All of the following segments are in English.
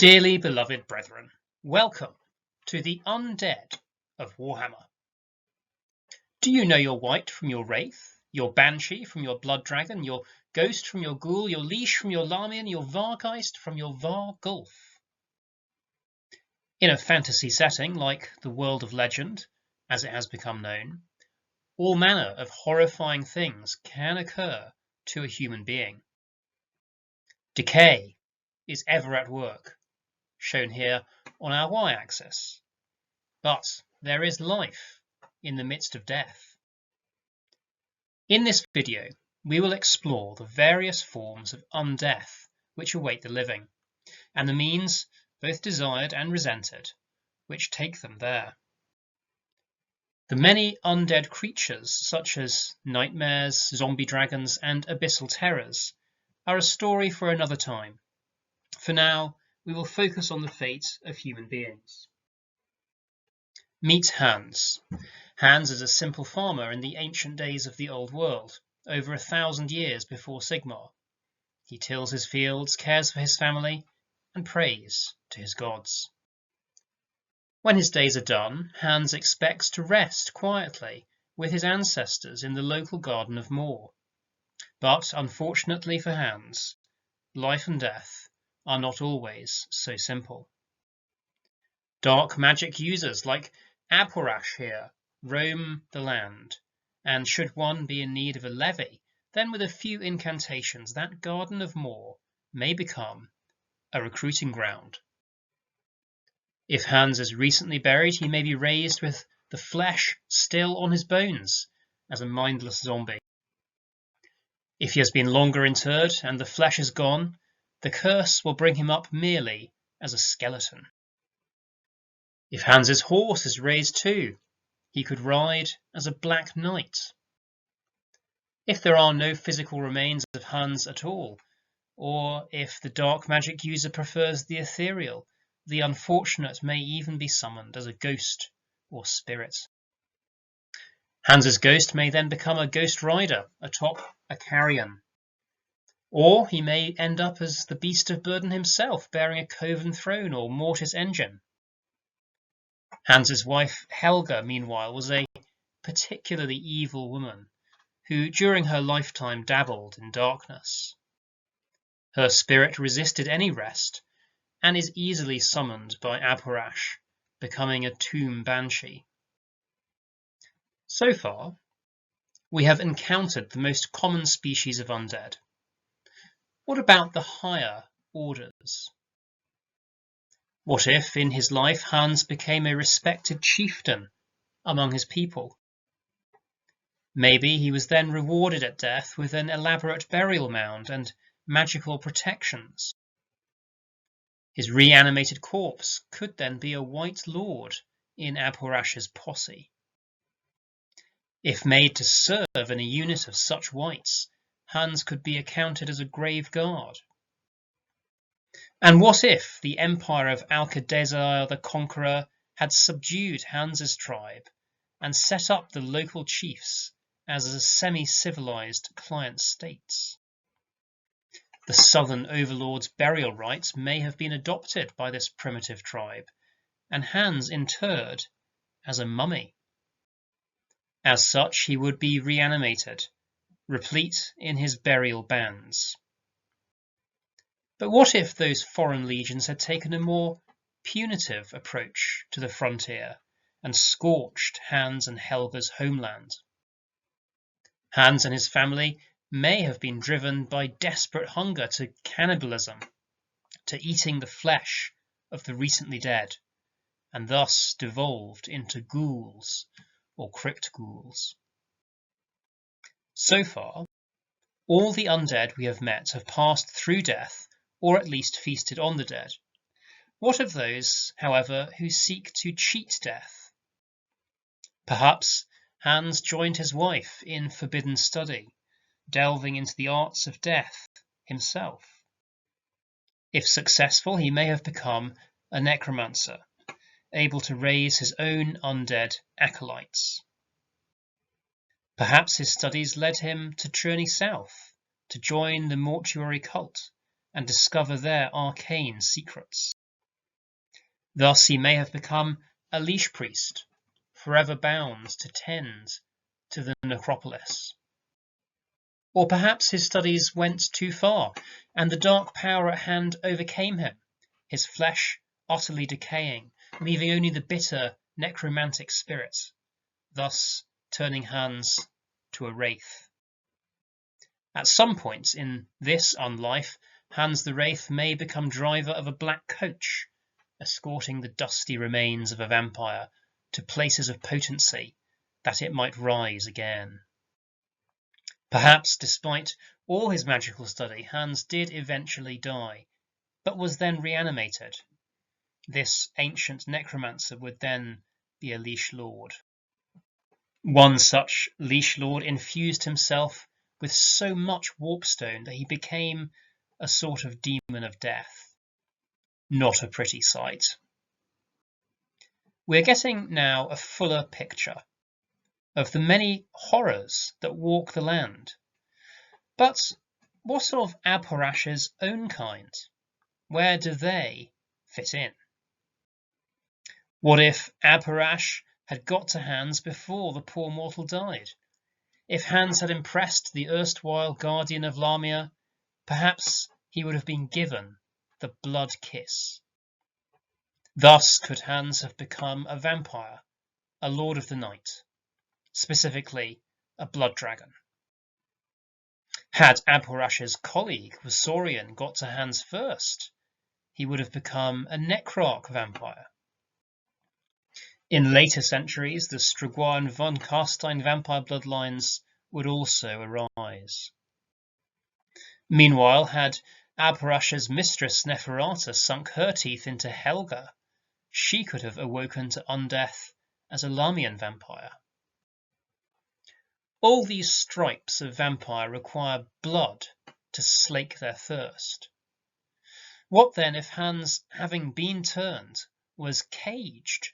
Dearly beloved brethren, welcome to the Undead of Warhammer. Do you know your wight from your wraith, your banshee from your blood dragon, your ghost from your ghoul, your leash from your Lamian, your Vargeist from your Vargulf? In a fantasy setting like the world of legend, as it has become known, all manner of horrifying things can occur to a human being. Decay is ever at work, shown here on our y-axis. But there is life in the midst of death. In this video, we will explore the various forms of undeath which await the living, and the means, both desired and resented, which take them there. The many undead creatures, such as nightmares, zombie dragons, and abyssal terrors, are a story for another time. For now, we will focus on the fate of human beings. Meet Hans. Hans is a simple farmer in the ancient days of the Old World, over 1,000 years before Sigmar. He tills his fields, cares for his family, and prays to his gods. When his days are done, Hans expects to rest quietly with his ancestors in the local garden of Moor. But unfortunately for Hans, life and death are not always so simple. Dark magic users like Aborash here roam the land, and should one be in need of a levy, then with a few incantations that Garden of Moor may become a recruiting ground. If Hans is recently buried, he may be raised with the flesh still on his bones as a mindless zombie. If he has been longer interred and the flesh is gone, the curse will bring him up merely as a skeleton. If Hans's horse is raised too, he could ride as a black knight. If there are no physical remains of Hans at all, or if the dark magic user prefers the ethereal, the unfortunate may even be summoned as a ghost or spirit. Hans's ghost may then become a ghost rider atop a carrion, or he may end up as the beast of burden himself, bearing a coven throne or mortis engine. Hans's wife Helga, meanwhile, was a particularly evil woman who during her lifetime dabbled in darkness. Her spirit resisted any rest and is easily summoned by Aborash, becoming a tomb banshee. So far, we have encountered the most common species of undead. What about the higher orders? What if, in his life, Hans became a respected chieftain among his people? Maybe he was then rewarded at death with an elaborate burial mound and magical protections. His reanimated corpse could then be a white lord in Aborash's posse. If made to serve in a unit of such wights, Hans could be accounted as a grave guard. And what if the empire of Alcadezar the Conqueror had subdued Hans's tribe and set up the local chiefs as a semi-civilized client states? The southern overlord's burial rites may have been adopted by this primitive tribe, and Hans interred as a mummy. As such, he would be reanimated, replete in his burial bands. But what if those foreign legions had taken a more punitive approach to the frontier and scorched Hans and Helga's homeland? Hans and his family may have been driven by desperate hunger to cannibalism, to eating the flesh of the recently dead, and thus devolved into ghouls or crypt ghouls. So far, all the undead we have met have passed through death, or at least feasted on the dead. What of those, however, who seek to cheat death? Perhaps Hans joined his wife in forbidden study, delving into the arts of death himself. If successful, he may have become a necromancer, able to raise his own undead acolytes. Perhaps his studies led him to journey south, to join the mortuary cult and discover their arcane secrets. Thus he may have become a leash priest, forever bound to tend to the necropolis. Or perhaps his studies went too far, and the dark power at hand overcame him, his flesh utterly decaying, leaving only the bitter necromantic spirit, thus turning Hans to a wraith. At some point in this unlife, Hans the Wraith may become driver of a black coach, escorting the dusty remains of a vampire to places of potency, that it might rise again. Perhaps, despite all his magical study, Hans did eventually die, but was then reanimated. This ancient necromancer would then be a leash lord. One such leash lord infused himself with so much warpstone that he became a sort of demon of death. Not a pretty sight. We're getting now a fuller picture of the many horrors that walk the land. But what of Abhorash's own kind? Where do they fit in? What if Abhorash had got to Hans before the poor mortal died? If Hans had impressed the erstwhile guardian of Lamia, perhaps he would have been given the blood kiss. Thus could Hans have become a vampire, a lord of the night, specifically a blood dragon. Had Abhorash's colleague Wasorian got to Hans first, he would have become a necrarch vampire. In later centuries, the Strigoi and von Carstein vampire bloodlines would also arise. Meanwhile, had Abhorash's mistress Neferata sunk her teeth into Helga, she could have awoken to undeath as a Lamian vampire. All these stripes of vampire require blood to slake their thirst. What then if Hans, having been turned, was caged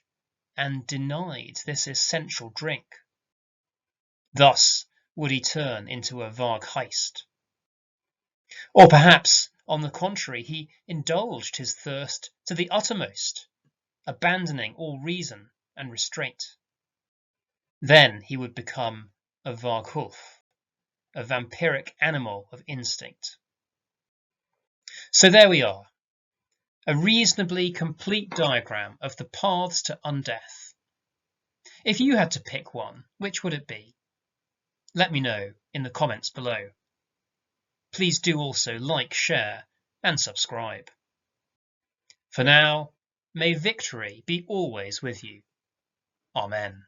and denied this essential drink? Thus would he turn into a Vargheist. Or perhaps, on the contrary, he indulged his thirst to the uttermost, abandoning all reason and restraint. Then he would become a Varghulf, a vampiric animal of instinct. So there we are, a reasonably complete diagram of the paths to undeath. If you had to pick one, which would it be? Let me know in the comments below. Please do also like, share, and subscribe. For now, may victory be always with you. Amen.